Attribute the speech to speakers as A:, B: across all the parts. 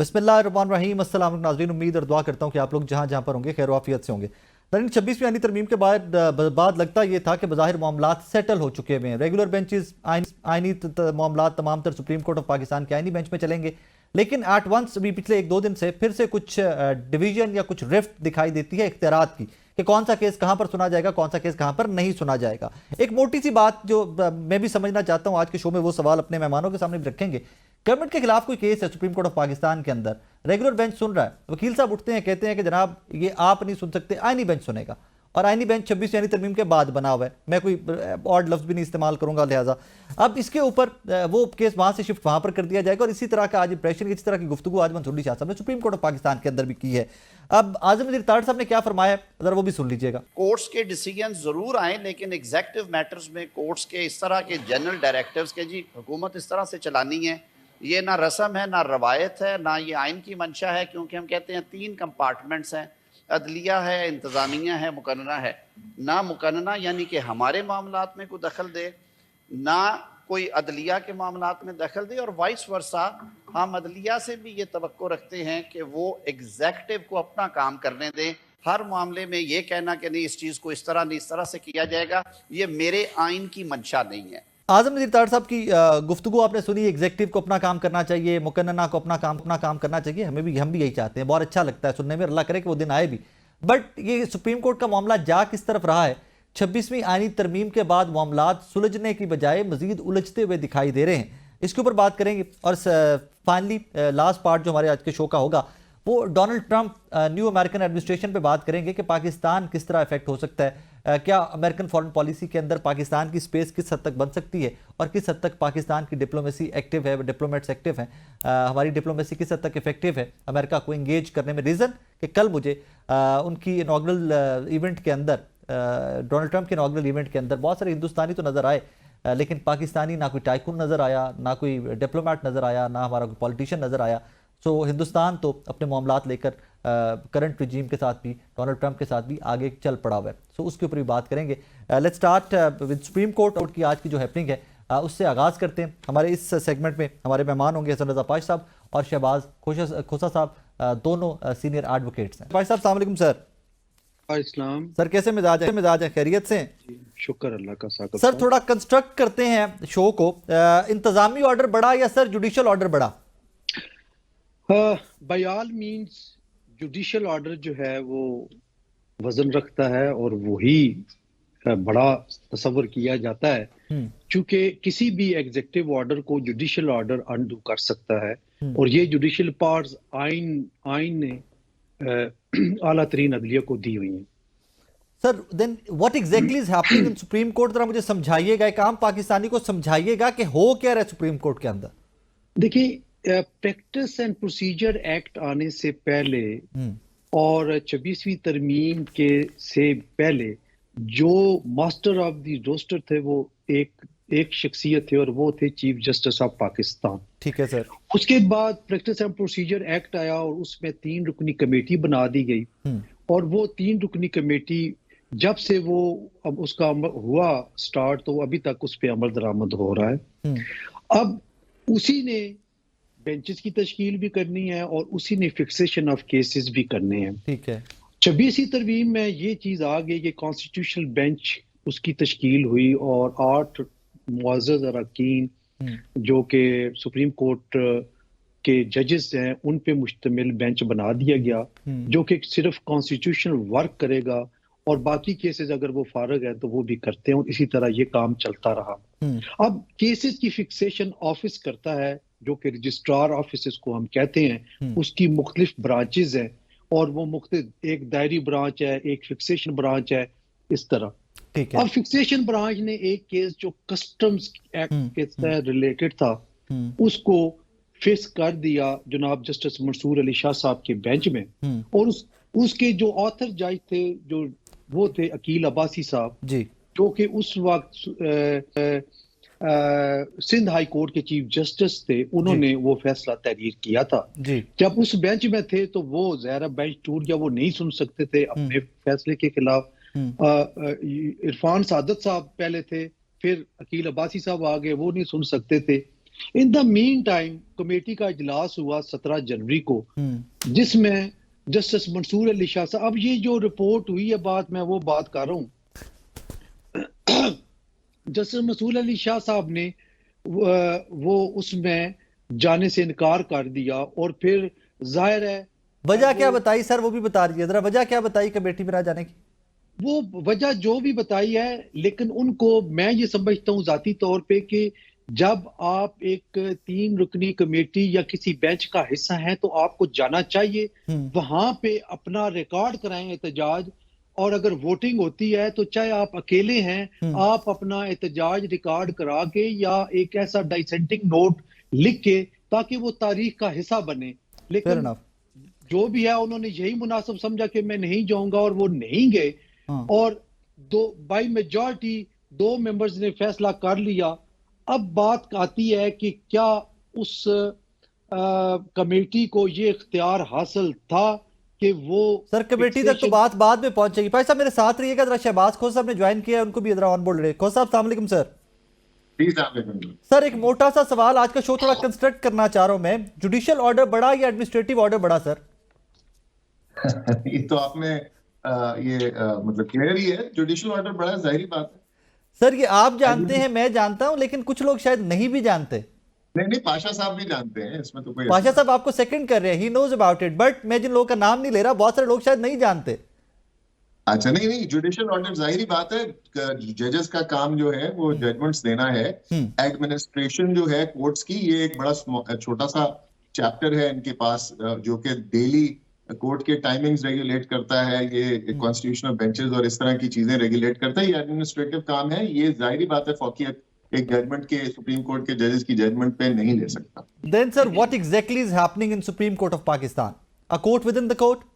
A: बिस्मिल्लाहिर्रहमानिर्रहीम। अस्सलाम वालेकुम नाज़रीन, उम्मीद और दुआ करता हूँ कि आप लोग जहाँ जहाँ पर होंगे खैर वाफियत से होंगे। लेकिन 26वीं आईनी तरमीम के बाद लगता ये था कि बज़ाहिर मामलात सेटल हो चुके हुए हैं। रेगुलर बेंचेस आईनी मामलात तमाम तर सुप्रीम कोर्ट ऑफ पाकिस्तान के आईनी बेंच में चलेंगे, लेकिन एट वंस अभी पिछले एक दो दिन से फिर से कुछ डिवीजन या कुछ रिफ्ट दिखाई देती है इख्तियारात की कि कौन सा केस कहाँ पर सुना जाएगा, कौन सा केस कहाँ पर नहीं सुना जाएगा। एक मोटी सी बात जो मैं भी समझना चाहता हूँ आज के शो में, वो सवाल अपने मेहमानों के सामने भी रखेंगे। गवर्नमेंट के खिलाफ कोई केस है सुप्रीम कोर्ट ऑफ पाकिस्तान के अंदर, रेगुलर बेंच सुन रहा है, वकील साहब उठते हैं कहते हैं कि जनाब ये आप नहीं सुन सकते, आईनी बेंच सुनेगा। और आईनी बेंच 26 यानी तरमीम के बाद बना हुआ है, मैं कोई ऑड लफ्ज भी नहीं इस्तेमाल करूंगा, लिहाजा अब इसके ऊपर वो केस वहां से शिफ्ट वहां पर कर दिया जाएगा। और इसी तरह का आज इंप्रेशन, इसी तरह की गुफ्तगू आज मंसूर अली शाह साहब ने सुप्रीम कोर्ट ऑफ पाकिस्तान के अंदर भी की है। अब आजम नज़ीर तारड़ साहब ने क्या फरमाया, जरा वो भी सुन लीजिएगा।
B: कोर्ट्स के डिसीजन जरूर आए, लेकिन एग्जेक्टिव मैटर्स में कोर्ट्स के इस तरह के जनरल डायरेक्टिव्स के जी हुकूमत इस तरह से चलानी है, ये ना रस्म है, ना रवायत है, ना ये आइन की मंशा है। क्योंकि हम कहते हैं 3 कंपार्टमेंट्स हैं, अदलिया है, इंतज़ामिया है, मुकन्ना है। ना मुकन्ना यानी कि हमारे मामलात में कोई दखल दे, ना कोई अदलिया के मामलात में दखल दे, और वाइस वर्सा हम अदलिया से भी ये तवक्को रखते हैं कि वो एग्जेक्टिव को अपना काम करने दें। हर मामले में ये कहना कि नहीं इस चीज़ को इस तरह नहीं इस तरह से किया जाएगा, ये मेरे आइन की मंशा नहीं है।
A: आजम नज़ीर तारड़ साहब की गुफ्तगू आपने सुनी, एग्जेक्टिव को अपना काम करना चाहिए, मुकन्ना को अपना काम करना चाहिए। हम भी यही चाहते हैं, बहुत अच्छा लगता है सुनने में, अल्लाह करे कि वो दिन आए भी। बट ये सुप्रीम कोर्ट का मामला जा किस तरफ रहा है, 26वीं आईनी तरमीम के बाद मामलात सुलझने की बजाय मजीद उलझते हुए दिखाई दे रहे हैं, इसके ऊपर बात करेंगे। और फाइनली लास्ट पार्ट जो हमारे आज के शो का होगा वो Donald Trump new American administration पे बात करेंगे कि पाकिस्तान किस तरह इफेक्ट हो सकता है, क्या अमेरिकन फॉरेन पॉलिसी के अंदर पाकिस्तान की स्पेस किस हद तक बन सकती है, और किस हद तक पाकिस्तान की डिप्लोमेसी एक्टिव है, डिप्लोमेट्स एक्टिव हैं, हमारी डिप्लोमेसी किस हद तक इफेक्टिव है अमेरिका को इंगेज करने में। रीज़न कि कल मुझे उनकी इनॉग्रल इवेंट के अंदर, डोनाल्ड ट्रंप के इनॉग्रल इवेंट के अंदर बहुत सारे हिंदुस्तानी तो नज़र आए, लेकिन पाकिस्तानी ना कोई टाइकून नज़र आया, ना कोई डिप्लोमेट नज़र आया, ना हमारा कोई पॉलिटिशियन नज़र आया। सो हिंदुस्तान तो अपने मामलात लेकर करंट रिजीम के साथ भी, डोनाल्ड ट्रंप के साथ भी आगे चल पड़ा हुआ है। सो उसके ऊपर भी बात करेंगे। Let's start with supreme court की आज की जो हैपनिंग है, उससे आगाज़ करते हैं। हमारे इस सेगमेंट में हमारे मेहमान होंगे हसन रज़ा पाश साहब और शहबाज खोसा साहब, दोनों सीनियर एडवोकेट्स हैं। पाश साहब अस्सलाम वालेकुम सर।
C: इस्लाम
A: सर कैसे मिजाज है, खैरियत से?
C: शुक्र अल्लाह का।
A: सर थोड़ा कंस्ट्रक्ट करते हैं शो को, इंतजामी ऑर्डर बड़ा या सर जुडिशल ऑर्डर बड़ा?
C: By all means judicial order जो है वो वजन रखता है और वही बड़ा तस्वर किया जाता है, क्योंकि किसी भी एग्जीक्यूटिव ऑर्डर को जुडिशियल ऑर्डर अनडू कर सकता है। और ये जुडिशियल पावर्स आइन ने आला तरीन अदलिया को दी हुई हैं।
A: Sir then what exactly is happening in supreme court, जरा मुझे समझाइएगा, एक आम पाकिस्तानी को समझाइएगा कि हो क्या रहा है सुप्रीम कोर्ट के अंदर।
C: देखिए, प्रैक्टिस एंड प्रोसीजर एक्ट आने से पहले और 26वीं तरमीम के से पहले जो मास्टर ऑफ द रोस्टर थे वो एक शख्सियत थे और वो थे चीफ जस्टिस ऑफ पाकिस्तान।
A: ठीक है सर।
C: उसके बाद प्रैक्टिस एंड प्रोसीजर एक्ट आया और उसमें 3 रुकनी कमेटी बना दी गई, और वो 3 रुकनी कमेटी जब से वो अब उसका हुआ स्टार्ट, तो अभी तक उस पर अमल दरामद हो रहा है। अब उसी ने बेंचेस की तश्कील भी करनी है और उसी ने फिक्सेशन ऑफ केसेस भी करने हैं।
A: ठीक है।
C: 26वीं तरमीम में ये चीज आ गई कि कॉन्स्टिट्यूशनल बेंच उसकी तश्कील हुई और 8 मुअज़्ज़ज़ अरकान जो कि सुप्रीम कोर्ट के जजेस हैं उन पे मुश्तमिल बेंच बना दिया गया, जो कि सिर्फ कॉन्स्टिट्यूशनल वर्क करेगा और बाकी केसेस अगर वो फारग है तो वो भी करते हैं, और इसी तरह ये काम चलता रहा। अब केसेस की फिक्सेशन ऑफिस करता है, जो कि रजिस्ट्रार ऑफिस को हम कहते हैं, उसकी मुख्तलिफ ब्रांचेज हैं और वो मुख्तलिफ, एक दायरी ब्रांच है, एक फिक्सेशन ब्रांच है, इस तरह।
A: ठीक है।
C: अब फिक्सेशन ब्रांच ने एक केस जो कस्टम्स एक्ट के साथ रिलेटेड था उसको फेस कर दिया जनाब जस्टिस मंसूर अली शाह साहब के बेंच में, और उसके जो ऑथर जज थे जो वो थे अकील अब्बासी साहब जी, जो कि उस वक्त सिंध हाई कोर्ट के चीफ जस्टिस थे। उन्होंने वो फैसला तहरीर किया था जी। जब उस बेंच में थे तो वो ज़ाहिर बेंच टूट गया, वो नहीं सुन सकते थे अपने फैसले के खिलाफ। इरफान सादत साहब पहले थे, फिर अकील अब्बासी साहब आ गए, वो नहीं सुन सकते थे। In the mean time committee का इजलास हुआ 17 जनवरी को, जिसमें जस्टिस मंसूर अली शाह साहब, अब ये जो रिपोर्ट हुई है बात, मैं वो बात कर रहा हूँ। जस्टिस मंसूर अली शाह साहब ने वो उसमें जाने से इनकार कर दिया, और फिर जाहिर है
A: वजह क्या बताई सर, वो भी बता दीजिए जरा, वजह क्या बताई कमेटी में ना जाने की?
C: वो वजह जो भी बताई है, लेकिन उनको मैं ये समझता हूँ जाती तौर पे कि जब आप एक 3 रुकनी कमेटी या किसी बेंच का हिस्सा हैं तो आपको जाना चाहिए, वहां पे अपना रिकॉर्ड कराएं एहतजाज, और अगर वोटिंग होती है तो चाहे आप अकेले हैं, आप अपना एहतजाज रिकॉर्ड करा के या एक ऐसा डाइसेंटिंग नोट लिख के, ताकि वो तारीख का हिस्सा बने। लेकिन जो भी है उन्होंने यही मुनासिब समझा कि मैं नहीं जाऊंगा, और वो नहीं गए। और बाई मेजॉरिटी 2 मेंबर्स ने फैसला कर लिया। अब बात आती है कि क्या उस कमेटी को ये इख्तियार हासिल था कि वो
A: सर कमेटी तक तो बात बाद में पहुंचेगी। भाई साहब मेरे साथ रहिएगा जरा, शहबाज खोसा साहब ने ज्वाइन किया है, उनको भी जरा ऑन बोर्ड रहे। खोसा साहब अस्सलाम वालेकुम सर। सर एक मोटा सा सवाल, आज का शो थोड़ा कंस्ट्रक्ट करना चाह रहा हूं मैं, जुडिशियल ऑर्डर बड़ा या एडमिनिस्ट्रेटिव ऑर्डर बड़ा सर?
D: ये तो आपने मतलब क्लियर ही है, जुडिशियल ऑर्डर बड़ा, जाहिर बात है
A: सर। ये आप जानते हैं, मैं जानता हूं, लेकिन कुछ लोग शायद नहीं भी जानते।
D: नहीं, पाशा साहब भी जानते हैं, इसमें तो कोई
A: पाशा साहब आपको सेकंड कर रहे हैं, he knows about it, but मैं जिन लोगों का नाम नहीं ले रहा, बहुत सारे लोग शायद नहीं जानते।
D: अच्छा, नहीं, जुडिशियल ऑर्डर जाहिर बात है, जजेस का काम जो है वो जजमेंट्स देना है। एडमिनिस्ट्रेशन जो है कोर्ट्स की, ये एक बड़ा छोटा सा चैप्टर है इनके पास, जो कि डेली कोर्ट के टाइमिंग्स रेगुलेट करता है, ये कॉन्स्टिट्यूशनल बेंचेस और इस तरह की चीजें रेगुलेट करता है। ये एडमिनिस्ट्रेटिव काम है, ये जाहिर बात है फौकियत एक जजमेंट के, सुप्रीम कोर्ट के जजेस की जजमेंट पे नहीं ले सकता।
A: Then sir, what exactly is happening in Supreme Court of Pakistan? A court within the court?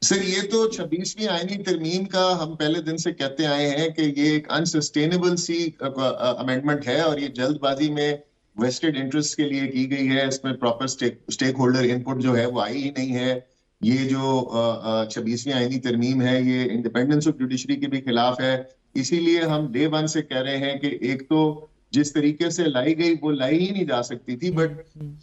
D: Sir ये तो 26वीं आईनी तरमीम का हम पहले दिन से कहते आए हैं कि ये एक अनसस्टेनेबल सी अमेंडमेंट है, और ये जल्दबाजी में वेस्टेड इंटरेस्ट के लिए की गई है। इसमें प्रॉपर स्टेक होल्डर इनपुट जो है वो आई ही नहीं है। ये जो 26वीं आईनी तरमीम है, ये इंडिपेंडेंस ऑफ जुडिशरी के भी खिलाफ है। इसीलिए हम डे 1 से कह रहे हैं कि एक तो जिस तरीके से लाई गई वो लाई ही नहीं जा सकती थी, बट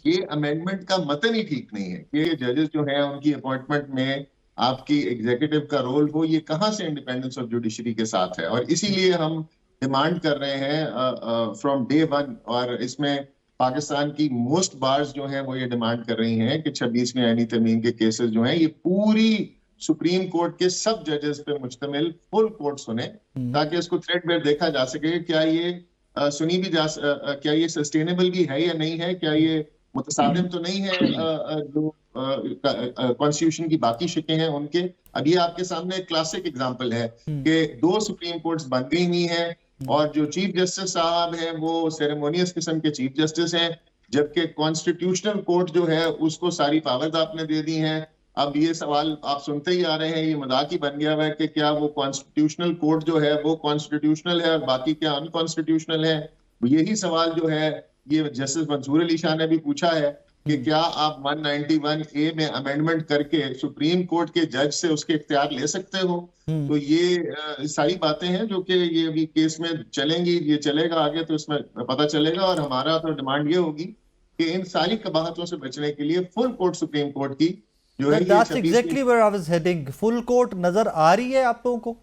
D: ये अमेंडमेंट का मतन ही ठीक नहीं है। ये जजेस जो है उनकी अपॉइंटमेंट में आपकी एग्जीक्यूटिव का रोल हो, ये कहां से इंडिपेंडेंस ऑफ जुडिशरी के साथ है। और इसीलिए हम डिमांड कर रहे हैं फ्रॉम डे 1, और इसमें पाकिस्तान की मोस्ट बार्स जो हैं वो ये डिमांड कर रही हैं कि 26वीं आईनी तरमीम के केसेस जो हैं ये पूरी सुप्रीम कोर्ट के सब जजेस पे मुश्तमिल फुल कोर्ट सुने, ताकि इसको थ्रेडबेयर देखा जा सके, क्या ये सुनी भी क्या ये सस्टेनेबल भी है या नहीं है, क्या ये मुतसादिम तो नहीं है जो कॉन्स्टिट्यूशन की बाकी शिकें हैं उनके। अब ये आपके सामने एक क्लासिक एग्जांपल है कि 2 सुप्रीम कोर्ट्स बन गई हुई हैं, और जो चीफ जस्टिस साहब हैं वो सेरेमोनियस किस्म के चीफ जस्टिस हैं, जबकि कॉन्स्टिट्यूशनल कोर्ट जो है उसको सारी पावर्स आपने दे दी हैं। अब ये सवाल आप सुनते ही आ रहे हैं, ये मजाक ही बन गया हुआ है कि क्या वो कॉन्स्टिट्यूशनल कोर्ट जो है वो कॉन्स्टिट्यूशनल है और बाकी क्या अनकॉन्स्टिट्यूशनल है। यही सवाल जो है ये जस्टिस मंसूर अली शाह ने भी पूछा है कि क्या आप 191A में अमेंडमेंट करके सुप्रीम कोर्ट के जज से उसके इख्तियार ले सकते हो। तो ये सारी बातें हैं जो कि ये अभी केस में चलेंगी, ये चलेगा आगे तो इसमें पता चलेगा। और हमारा तो डिमांड ये होगी कि इन सारी कबाहतों से बचने के लिए फुल कोर्ट सुप्रीम कोर्ट की जो है,
A: That's exactly where I was heading. Full court नजर आ रही है आप लोगों को?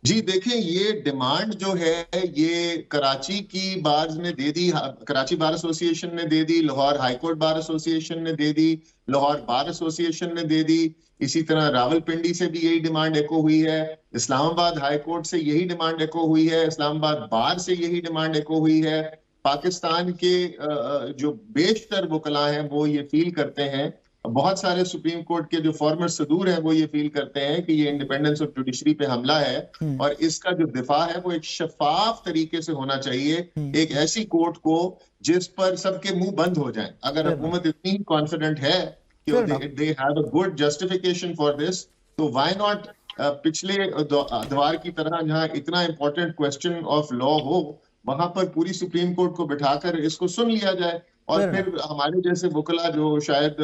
D: जी देखें, ये डिमांड जो है ये कराची की बार्स ने दे दी, कराची बार एसोसिएशन ने दे दी, Lahore high court bar association ने दे दी, लाहौर बार एसोसिएशन ने दे दी, इसी तरह रावलपिंडी से भी यही डिमांड एको हुई है, इस्लामाबाद हाई कोर्ट से यही डिमांड एको हुई है, इस्लामाबाद बार से यही डिमांड एको हुई है। पाकिस्तान के जो बेशतर वकला हैं वो ये फील करते हैं, बहुत सारे सुप्रीम कोर्ट के जो फॉर्मर सदूर हैं वो ये फील करते हैं कि ये इंडिपेंडेंस ऑफ जुडिशरी पे हमला है, और इसका जो दिफा है वो एक शफाफ तरीके से होना चाहिए, एक ऐसी कोर्ट को जिस पर सबके मुंह बंद हो जाएं। अगर हुकूमत इतनी कॉन्फिडेंट है कि they have a good justification for this, तो व्हाई नॉट पिछले द्वार की तरह जहां इतना इंपॉर्टेंट क्वेश्चन ऑफ लॉ हो, वहां पर पूरी सुप्रीम कोर्ट को बिठाकर इसको सुन लिया जाए। और फिर हमारे जैसे वकला जो शायद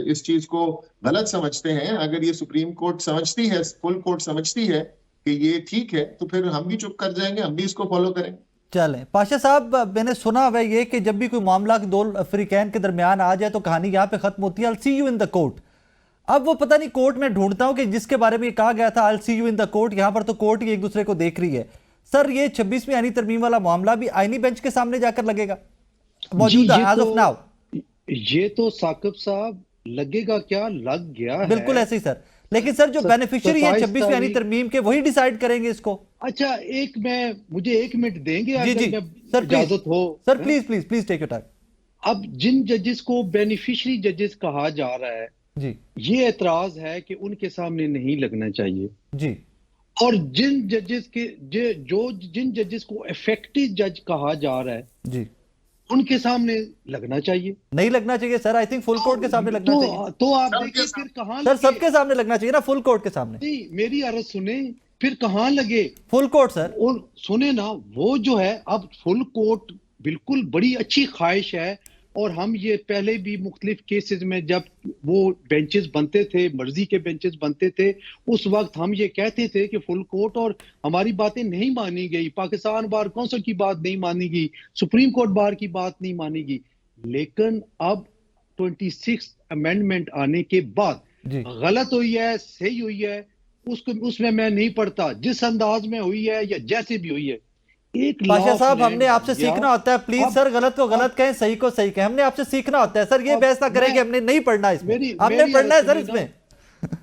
D: इस चीज को गलत समझते हैं, अगर ये सुप्रीम कोर्ट समझती है, फुल कोर्ट समझती है कि ये ठीक है, तो फिर हम भी चुप कर जाएंगे, हम भी इसको फॉलो करेंगे।
A: चलें पाशा साहब, मैंने सुना हुआ ये कि जब भी कोई मामला दो अफ्रीकैन के दरमियान आ जाए तो कहानी यहाँ पे खत्म होती है, आई सी यू इन द कोर्ट। अब वो पता नहीं कोर्ट में ढूंढता हूँ कि जिसके बारे में ये कहा गया था आई सी यू इन द कोर्ट, यहाँ पर तो कोर्ट ही एक दूसरे को देख रही है। सर ये 26वीं आईनी तरमीम वाला मामला भी आईनी बेंच के सामने जाकर लगेगा मौजूदा एज ऑफ नाउ?
C: ये तो साकिब साहब लगेगा क्या, लग गया है
A: बिल्कुल ऐसे ही सर, लेकिन सर जो बेनिफिशियरी है 26वीं आईनी तरमीम के वही डिसाइड करेंगे इसको।
C: अच्छा मुझे 1 मिनट देंगे
A: जी जी सर,
C: इजाजत हो
A: sir, please please please take your time.
C: अब जिन जजेस को बेनिफिशियरी जजेस कहा जा रहा है
A: जी,
C: ये एतराज है कि उनके सामने नहीं लगना चाहिए
A: जी,
C: और जिन जजेस को इफेक्टिव जज कहा जा रहा है
A: जी,
C: उनके सामने लगना चाहिए।
A: नहीं लगना चाहिए sir, I think full court के सामने लगना चाहिए।
C: तो आप देखिए फिर कहां
A: सर सबके सामने लगना चाहिए ना, फुल कोर्ट के सामने।
C: नहीं, मेरी अर्ज सुने, फिर कहां लगे?
A: Full court sir.
C: और सुने ना, वो जो है अब फुल कोर्ट बिल्कुल बड़ी अच्छी ख्वाहिश है, और हम ये पहले भी मुख्तलिफ केसेस में जब वो बेंचेस बनते थे, मर्जी के बेंचेस बनते थे, उस वक्त हम ये कहते थे कि फुल कोर्ट और हमारी बातें नहीं मानी गई, पाकिस्तान बार काउंसिल की बात नहीं मानी गई, सुप्रीम कोर्ट बार की बात नहीं मानी गई। लेकिन अब 26 अमेंडमेंट आने के बाद गलत हुई है सही हुई है उसमें मैं नहीं पढ़ता, जिस अंदाज में हुई है या जैसे भी हुई है। एक
A: पाशा साहब हमने आपसे सीखना होता है, प्लीज सर, गलत को गलत कहें, सही को सही कहें, हमने आपसे सीखना होता है सर। ये बहस ना करें कि हमने नहीं पढ़ना इसमें, आपने पढ़ना है सर इसमें।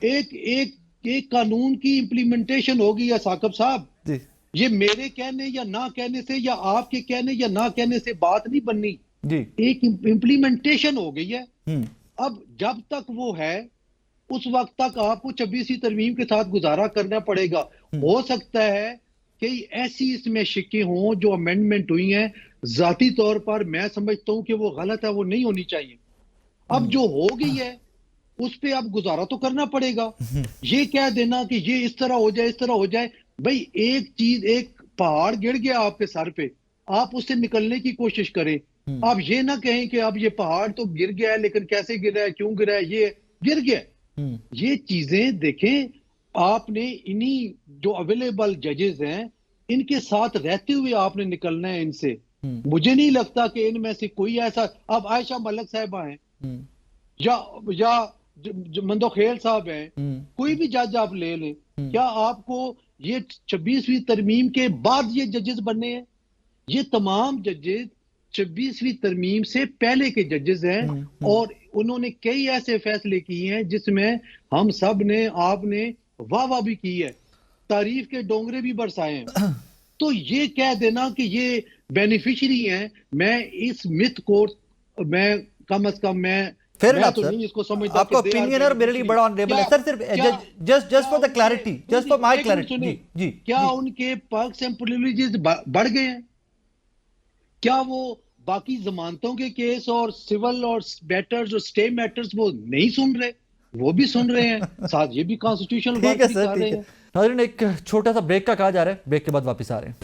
C: एक कानून की इम्प्लीमेंटेशन होगी या साकिब साहब
A: जी,
C: ये मेरे कहने या ना कहने से या आपके कहने या ना कहने से बात नहीं बननी
A: जी,
C: एक इम्प्लीमेंटेशन हो गई है। अब जब तक वो है उस वक्त तक आपको 26वीं तरमीम के साथ गुजारा करना पड़ेगा। हो सकता है कि ऐसी इसमें शिक्के हों जो अमेंडमेंट हुई हैं, जाती तौर पर मैं समझता हूं कि वो गलत है, वो नहीं होनी चाहिए। अब जो हो गई है उस पे अब गुजारा तो करना पड़ेगा। ये कह देना कि ये इस तरह हो जाए, इस तरह हो जाए, भाई एक चीज, एक पहाड़ गिर गया आपके सर पे, आप उससे निकलने की कोशिश करें। आप ये ना कहें कि अब ये पहाड़ तो गिर गया है, लेकिन कैसे गिरा है, क्यों गिरा है, ये गिर गया। ये चीजें देखें, आपने इन्हीं जो अवेलेबल जजेस हैं इनके साथ रहते हुए आपने निकलना है इनसे। मुझे नहीं लगता कि इनमें से कोई ऐसा, अब आयशा मलिक साहिबा हैं या मंदोखेल साहब हैं, कोई भी जज आप ले लें, क्या आपको ये 26वीं तरमीम के बाद ये जजेस बनने हैं? ये तमाम जजेस 26वीं तरमीम से पहले के जजेस हैं और उन्होंने कई ऐसे फैसले किए हैं जिसमें हम सब ने, आपने वाह वाह भी की है, तारीफ के डोंगरे भी बरसाए हैं। तो ये कह देना कि ये बेनिफिशियरी हैं, मैं इस मिथ को मैं कम से कम मैं तो नहीं इसको समझता।
A: आपका ओपिनियन है और मेरे लिए बड़ा ऑनरेबल है सर। सिर्फ just for the clarity, just for my clarity, जी,
C: क्या उनके पर्क्स एंड प्रिविलेजेस बढ़ गए हैं? क्या वो बाकी जमानतों के केस और सिविल और मैटर्स और स्टे मैटर्स वो नहीं सुन रहे? वो भी सुन रहे हैं, साथ ये भी कॉन्स्टिट्यूशनल
A: ठीक है सर, ठीक है। नाज़रीन एक छोटा सा ब्रेक का कहा जा रहा है, ब्रेक के बाद वापस आ रहे हैं।